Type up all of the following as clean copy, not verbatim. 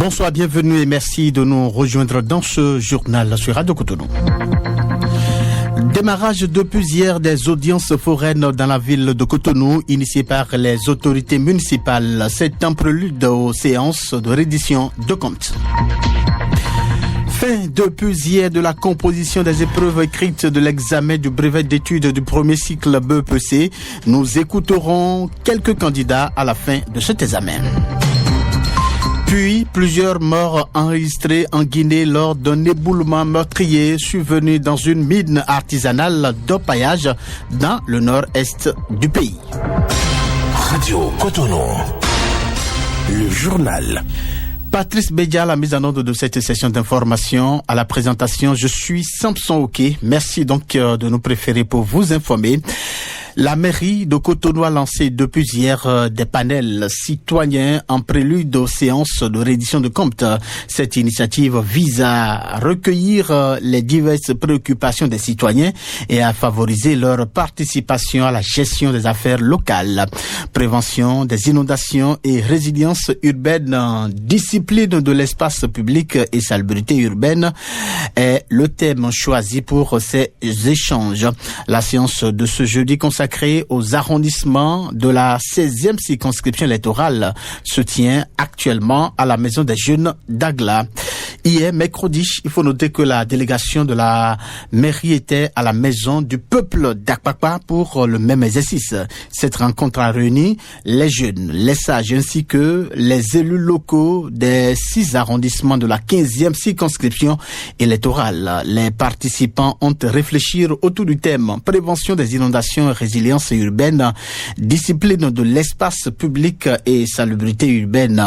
Bonsoir, bienvenue et merci de nous rejoindre dans ce journal sur Radio Cotonou. Démarrage depuis hier des audiences foraines dans la ville de Cotonou, initiées par les autorités municipales. C'est un prélude aux séances de reddition de comptes. Fin depuis hier de la composition des épreuves écrites de l'examen du brevet d'études du premier cycle BEPC. Nous écouterons quelques candidats à la fin de cet examen. Puis, plusieurs morts enregistrés en Guinée lors d'un éboulement meurtrier survenu dans une mine artisanale d'orpaillage dans le nord-est du pays. Radio Cotonou, le journal. Patrice Bédia, la mise en ordre de cette session d'information. À la présentation, je suis Samson Oké. Merci donc de nous préférer pour vous informer. La mairie de Cotonou a lancé depuis hier des panels citoyens en prélude aux séances de reddition de comptes. Cette initiative vise à recueillir les diverses préoccupations des citoyens et à favoriser leur participation à la gestion des affaires locales. Prévention des inondations et résilience urbaine, discipline de l'espace public et salubrité urbaine est le thème choisi pour ces échanges. La séance de ce jeudi consacrée aux arrondissements de la 16e circonscription électorale se tient actuellement à la Maison des Jeunes d'Agla. Hier, mercredi, il faut noter que la délégation de la mairie était à la Maison du Peuple d'Akpakpa pour le même exercice. Cette rencontre a réuni les jeunes, les sages ainsi que les élus locaux des 6 arrondissements de la 15e circonscription électorale. Les participants ont réfléchi autour du thème prévention des inondations et résilience urbaine, discipline de l'espace public et salubrité urbaine.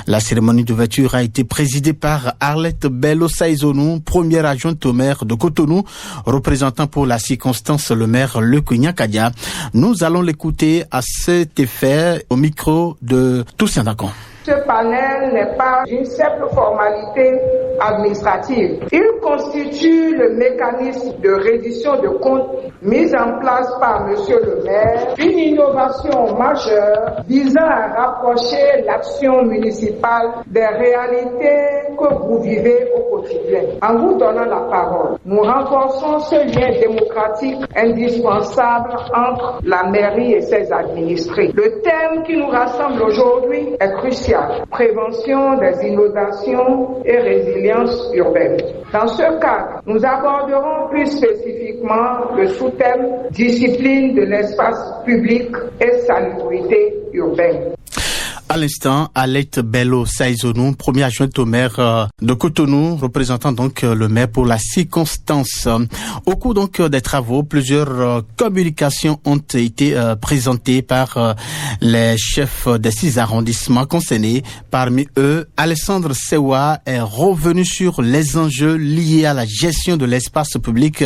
La cérémonie d'ouverture a été présidée par Arlette Bello Saïzonou, première adjointe au maire de Cotonou, représentant pour la circonstance le maire Luc Nyakadia. Nous allons l'écouter à cet effet au micro de Toussaint Dacon. Ce panel n'est pas une simple formalité administrative. Il constitue le mécanisme de reddition de comptes mis en place par Monsieur le maire, une innovation majeure visant à rapprocher l'action municipale des réalités que vous vivez au quotidien. En vous donnant la parole, nous renforçons ce lien démocratique indispensable entre la mairie et ses administrés. Le thème qui nous rassemble aujourd'hui est crucial. Prévention des inondations et résilience urbaine. Dans ce cadre, nous aborderons plus spécifiquement le sous-thème discipline de l'espace public et salubrité urbaine. À l'instant, Alette Bello Saïzonou, première adjointe au maire de Cotonou, représentant donc le maire pour la circonstance. Au cours donc des travaux, plusieurs communications ont été présentées par les chefs des 6 arrondissements concernés. Parmi eux, Alessandre Sewa est revenu sur les enjeux liés à la gestion de l'espace public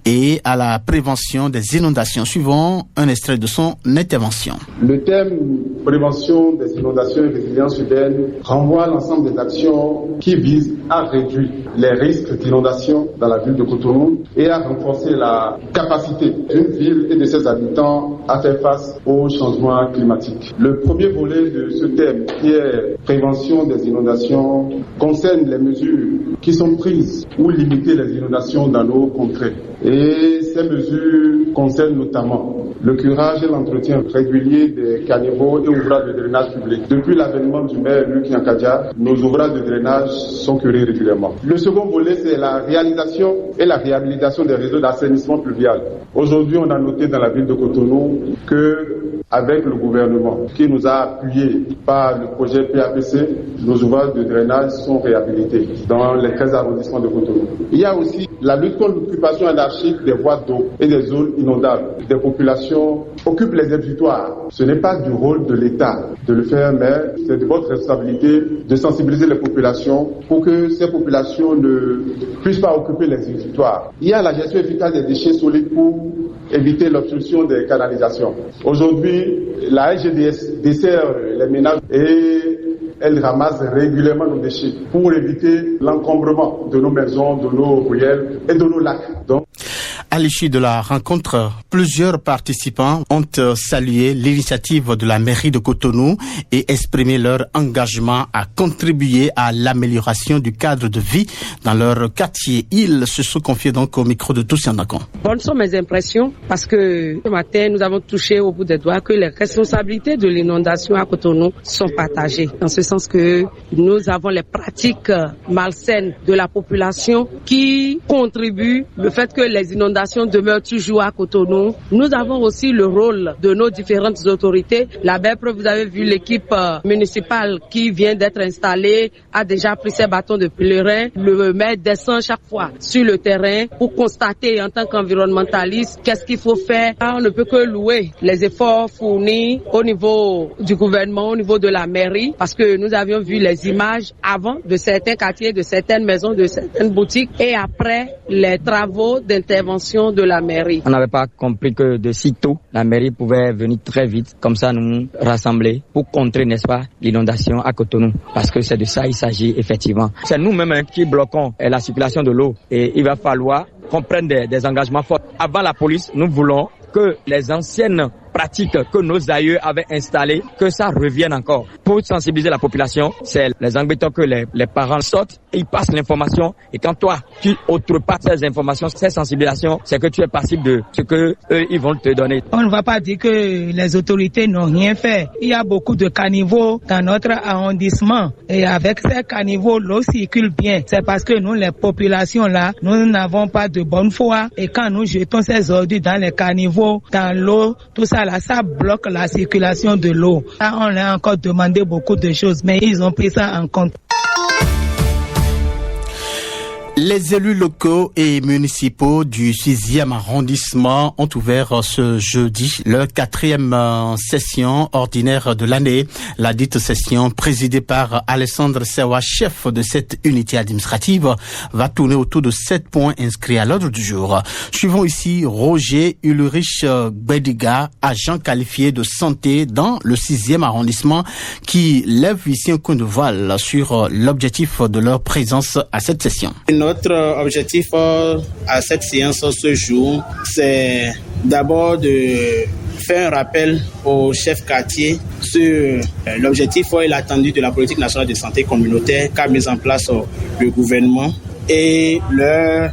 et à la prévention des inondations. Suivant un extrait de son intervention. Le thème prévention des inondations et résilience urbaine renvoie à l'ensemble des actions qui visent à réduire les risques d'inondation dans la ville de Cotonou et à renforcer la capacité d'une ville et de ses habitants à faire face au changement climatique. Le premier volet de ce thème, qui est prévention des inondations, concerne les mesures qui sont prises pour limiter les inondations dans nos contrées. Et ces mesures concernent notamment le curage et l'entretien régulier des caniveaux et ouvrages de drainage public. Depuis l'avènement du maire Luc Nyakadia, nos ouvrages de drainage sont curés régulièrement. Le second volet, c'est la réalisation et la réhabilitation des réseaux d'assainissement pluvial. Aujourd'hui, on a noté dans la ville de Cotonou que, avec le gouvernement qui nous a appuyés par le projet PAPC, nos ouvrages de drainage sont réhabilités dans les 13 arrondissements de Cotonou. Il y a aussi la lutte contre l'occupation anarchique des voies d'eau et des zones inondables. Des populations occupent les exutoires. Ce n'est pas du rôle de l'État de le faire, mais c'est de votre responsabilité de sensibiliser les populations pour que ces populations ne puissent pas occuper les exutoires. Il y a la gestion efficace des déchets solides pour éviter l'obstruction des canalisations. Aujourd'hui, la LGDS dessert les ménages et elle ramasse régulièrement nos déchets pour éviter l'encombrement de nos maisons, de nos ruelles et de nos lacs. Donc, À l'issue de la rencontre, plusieurs participants ont salué l'initiative de la mairie de Cotonou et exprimé leur engagement à contribuer à l'amélioration du cadre de vie dans leur quartier. Ils se sont confiés donc au micro de Toussaint Nakon. Bonnes sont mes impressions parce que ce matin, nous avons touché au bout des doigts que les responsabilités de l'inondation à Cotonou sont partagées. Dans ce sens que nous avons les pratiques malsaines de la population qui contribuent le fait que les inondations demeurent toujours à Cotonou. Nous avons aussi le rôle de nos différentes autorités. La belle preuve, vous avez vu l'équipe municipale qui vient d'être installée, a déjà pris ses bâtons de pèlerin. Le maire descend chaque fois sur le terrain pour constater en tant qu'environnementaliste qu'est-ce qu'il faut faire. On ne peut que louer les efforts fournis au niveau du gouvernement, au niveau de la mairie, parce que nous avions vu les images avant de certains quartiers, de certaines maisons, de certaines boutiques et après les travaux d'intervention de la mairie. On n'avait pas compris que de sitôt, la mairie pouvait venir très vite, comme ça nous rassembler pour contrer, n'est-ce pas, l'inondation à Cotonou. Parce que c'est de ça il s'agit effectivement. C'est nous-mêmes qui bloquons la circulation de l'eau et il va falloir qu'on prenne des engagements forts. Avant la police, nous voulons que les anciennes pratiques que nos aïeux avaient installées, que ça revienne encore. Pour sensibiliser la population, c'est les embêtants que les parents sortent, ils passent l'information et quand toi, tu outrepasses ces informations, ces sensibilisations, c'est que tu es passible de ce que eux, ils vont te donner. On ne va pas dire que les autorités n'ont rien fait. Il y a beaucoup de caniveaux dans notre arrondissement et avec ces caniveaux, l'eau circule bien. C'est parce que nous, les populations là, nous n'avons pas de bonne foi et quand nous jetons ces ordures dans les caniveaux, dans l'eau, tout ça là, ça bloque la circulation de l'eau. Là, on leur a encore demandé beaucoup de choses, mais ils ont pris ça en compte. Les élus locaux et municipaux du 6e arrondissement ont ouvert ce jeudi leur 4e session ordinaire de l'année. La dite session, présidée par Alessandre Sewa, chef de cette unité administrative, va tourner autour de 7 points inscrits à l'ordre du jour. Suivons ici Roger Ulrich Bediga, agent qualifié de santé dans le 6e arrondissement, qui lève ici un coin de voile sur l'objectif de leur présence à cette session. Notre objectif à cette séance ce jour, c'est d'abord de faire un rappel au chef quartier sur l'objectif et l'attendu de la politique nationale de santé communautaire qu'a mis en place le gouvernement et leur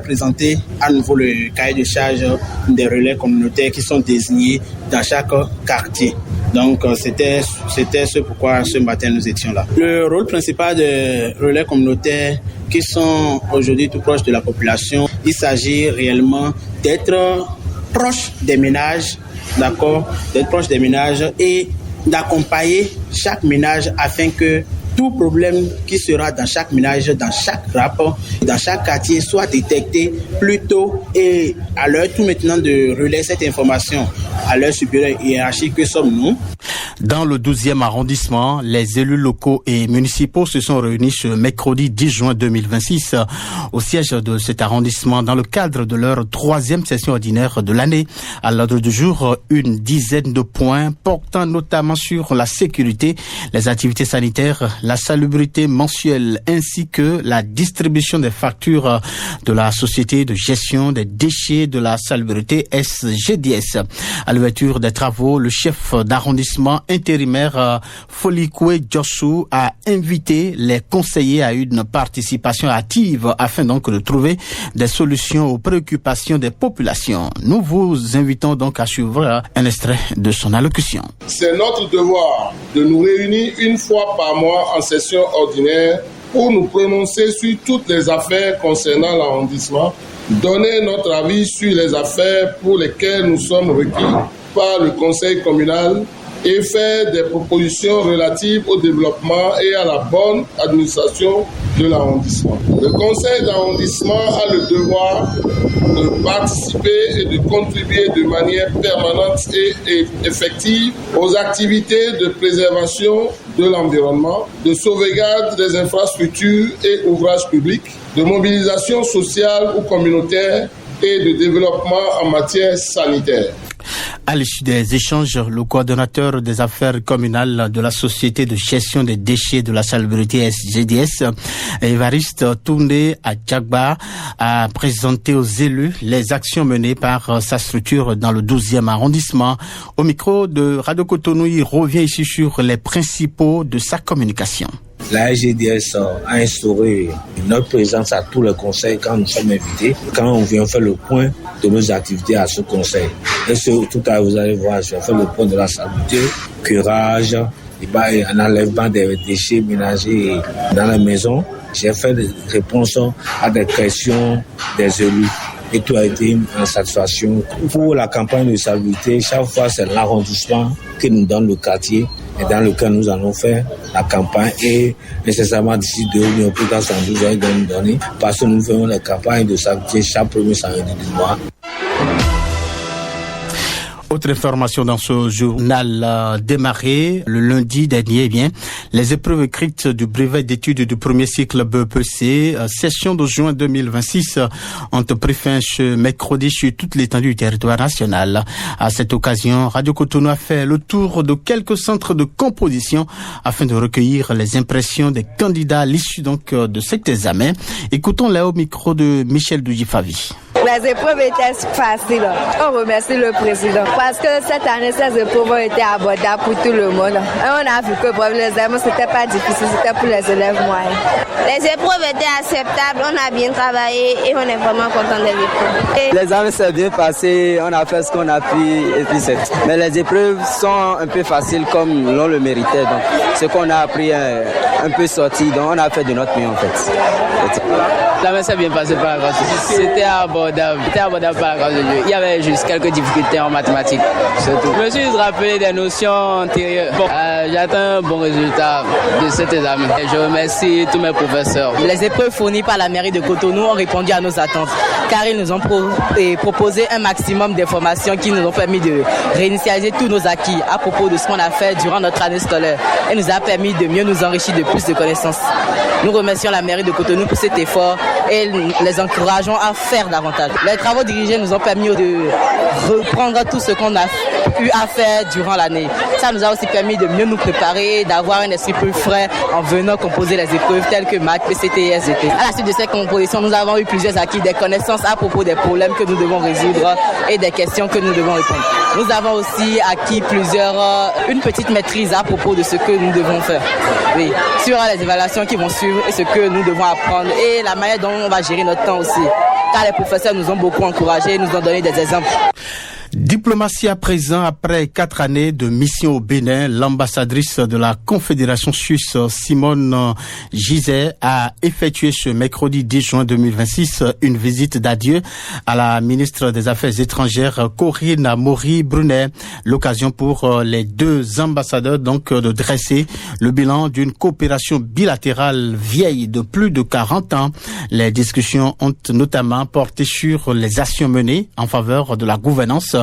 présenter à nouveau le cahier de charge des relais communautaires qui sont désignés dans chaque quartier. Donc c'était ce pourquoi ce matin nous étions là. Le rôle principal des relais communautaires qui sont aujourd'hui tout proches de la population, il s'agit réellement d'être proche des ménages, d'accord, d'être proche des ménages et d'accompagner chaque ménage afin que tout problème qui sera dans chaque ménage, dans chaque rapport, dans chaque quartier soit détecté plus tôt et à l'heure tout maintenant de relayer cette information à leur supérieur hiérarchique que sommes-nous. Dans le 12e arrondissement, les élus locaux et municipaux se sont réunis ce mercredi 10 juin 2026 au siège de cet arrondissement dans le cadre de leur 3e session ordinaire de l'année. À l'ordre du jour, une dizaine de points portant notamment sur la sécurité, les activités sanitaires, la salubrité mensuelle ainsi que la distribution des factures de la société de gestion des déchets de la salubrité SGDS. À l'ouverture des travaux, le chef d'arrondissement intérimaire Folikwe Jossou a invité les conseillers à une participation active afin donc de trouver des solutions aux préoccupations des populations. Nous vous invitons donc à suivre un extrait de son allocution. C'est notre devoir de nous réunir une fois par mois en session ordinaire pour nous prononcer sur toutes les affaires concernant l'arrondissement, donner notre avis sur les affaires pour lesquelles nous sommes requis par le conseil communal et faire des propositions relatives au développement et à la bonne administration de l'arrondissement. Le conseil d'arrondissement a le devoir de participer et de contribuer de manière permanente et effective aux activités de préservation de l'environnement, de sauvegarde des infrastructures et ouvrages publics, de mobilisation sociale ou communautaire et de développement en matière sanitaire. À l'issue des échanges, le coordonnateur des affaires communales de la Société de gestion des déchets de la salubrité SGDS, Évariste Tourné à Djagba, a présenté aux élus les actions menées par sa structure dans le 12e arrondissement. Au micro de Radio Cotonou, il revient ici sur les principaux de sa communication. La SGDS a instauré notre présence à tous les conseils quand nous sommes invités, quand on vient faire le point de nos activités à ce conseil. Et tout à l'heure, vous allez voir, je vais faire le point de la salubrité, curage, un enlèvement des déchets ménagers dans la maison. J'ai fait des réponses à des questions des élus. Et tout a été en satisfaction. Pour la campagne de salubrité, chaque fois c'est l'arrondissement qui nous donne le quartier et dans lequel nous allons faire la campagne et nécessairement d'ici 2 ou plus tard 112 heures de nous donner parce que nous faisons la campagne de salubrité chaque premier samedi du mois. Autre information dans ce journal démarré le lundi dernier, les épreuves écrites du brevet d'études du premier cycle BEPC, session de juin 2026, ont pris fin ce mercredi sur toute l'étendue du territoire national. À cette occasion, Radio Cotonou a fait le tour de quelques centres de composition afin de recueillir les impressions des candidats à l'issue de cet examen. Écoutons-les au micro de Michel Doujifavi. Les épreuves étaient faciles. On remercie le président parce que cette année, ces épreuves ont été abordables pour tout le monde. Et on a vu que pour les examens, c'était pas difficile, c'était pour les élèves moyens. Les épreuves étaient acceptables, on a bien travaillé et on est vraiment content des épreuves. L'examen s'est bien passé, on a fait ce qu'on a pu et puis c'est. Mais les épreuves sont un peu faciles comme l'on le méritait. Donc, ce qu'on a appris un peu sorti, donc on a fait de notre mieux en fait. L'examen s'est bien passé par la grâce. C'était abordable par la grâce de Dieu. Il y avait juste quelques difficultés en mathématiques, c'est tout. Je me suis rappelé des notions antérieures. J'attends un bon résultat de cet examen. Et je remercie tous mes professeurs. Les épreuves fournies par la mairie de Cotonou ont répondu à nos attentes, car ils nous ont proposé un maximum d'informations qui nous ont permis de réinitialiser tous nos acquis à propos de ce qu'on a fait durant notre année scolaire et nous a permis de mieux nous enrichir de plus de connaissances. Nous remercions la mairie de Cotonou pour cet effort et les encourageons à faire davantage. Les travaux dirigés nous ont permis de reprendre tout ce qu'on a eu à faire durant l'année. Ça nous a aussi permis de mieux nous préparer, d'avoir un esprit plus frais en venant composer les épreuves telles que maths, PCT et SVT. À la suite de cette composition, nous avons eu plusieurs acquis, des connaissances à propos des problèmes que nous devons résoudre et des questions que nous devons répondre. Nous avons aussi acquis une petite maîtrise à propos de ce que nous devons faire. Oui, sur les évaluations qui vont suivre et ce que nous devons apprendre et la manière dont on va gérer notre temps aussi. Car les professeurs nous ont beaucoup encouragés et nous ont donné des exemples. Diplomatie à présent, après 4 années de mission au Bénin, l'ambassadrice de la Confédération suisse, Simone Gizet, a effectué ce mercredi 10 juin 2026 une visite d'adieu à la ministre des Affaires étrangères, Corinne Maury-Brunet. L'occasion pour les deux ambassadeurs de dresser le bilan d'une coopération bilatérale vieille de plus de 40 ans. Les discussions ont notamment porté sur les actions menées en faveur de la gouvernance,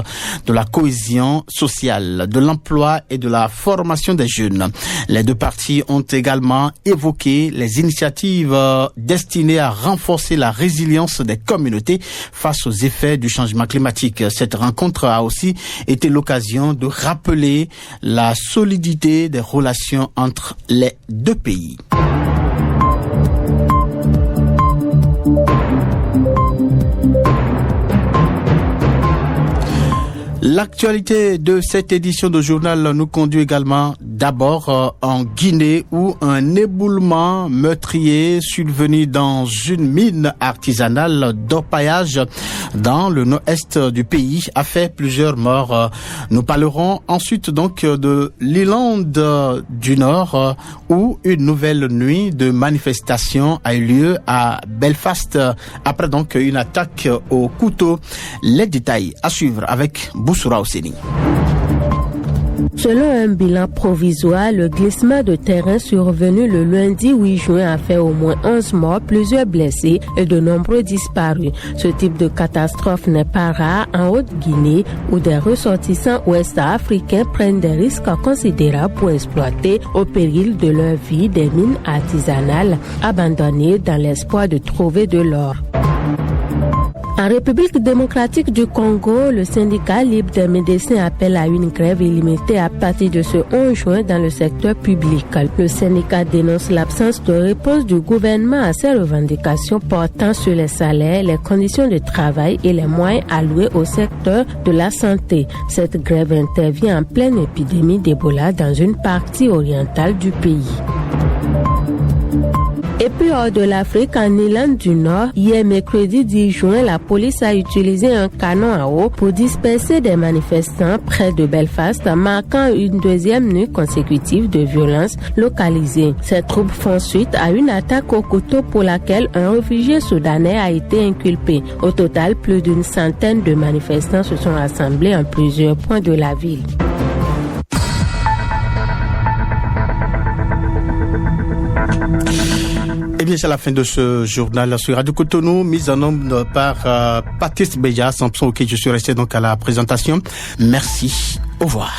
de la cohésion sociale, de l'emploi et de la formation des jeunes. Les deux parties ont également évoqué les initiatives destinées à renforcer la résilience des communautés face aux effets du changement climatique. Cette rencontre a aussi été l'occasion de rappeler la solidité des relations entre les deux pays. L'actualité de cette édition de journal nous conduit également d'abord en Guinée où un éboulement meurtrier survenu dans une mine artisanale d'orpaillage dans le nord-est du pays a fait plusieurs morts. Nous parlerons ensuite de l'Irlande du Nord où une nouvelle nuit de manifestation a eu lieu à Belfast après une attaque au couteau. Les détails à suivre avec Boussoura Osseni. Selon un bilan provisoire, le glissement de terrain survenu le lundi 8 juin a fait au moins 11 morts, plusieurs blessés et de nombreux disparus. Ce type de catastrophe n'est pas rare en Haute-Guinée où des ressortissants ouest-africains prennent des risques considérables pour exploiter au péril de leur vie des mines artisanales abandonnées dans l'espoir de trouver de l'or. En République démocratique du Congo, le syndicat libre des médecins appelle à une grève illimitée à partir de ce 11 juin dans le secteur public. Le syndicat dénonce l'absence de réponse du gouvernement à ses revendications portant sur les salaires, les conditions de travail et les moyens alloués au secteur de la santé. Cette grève intervient en pleine épidémie d'Ebola dans une partie orientale du pays. Et puis hors de l'Afrique, en Irlande du Nord, hier mercredi 10 juin, la police a utilisé un canon à eau pour disperser des manifestants près de Belfast, marquant une deuxième nuit consécutive de violence localisée. Ces troupes font suite à une attaque au couteau pour laquelle un réfugié soudanais a été inculpé. Au total, plus d'une centaine de manifestants se sont rassemblés en plusieurs points de la ville. Eh bien, c'est la fin de ce journal sur Radio Cotonou, mise en ombre par Patrice Beja, Samson, je suis resté donc à la présentation. Merci. Au revoir.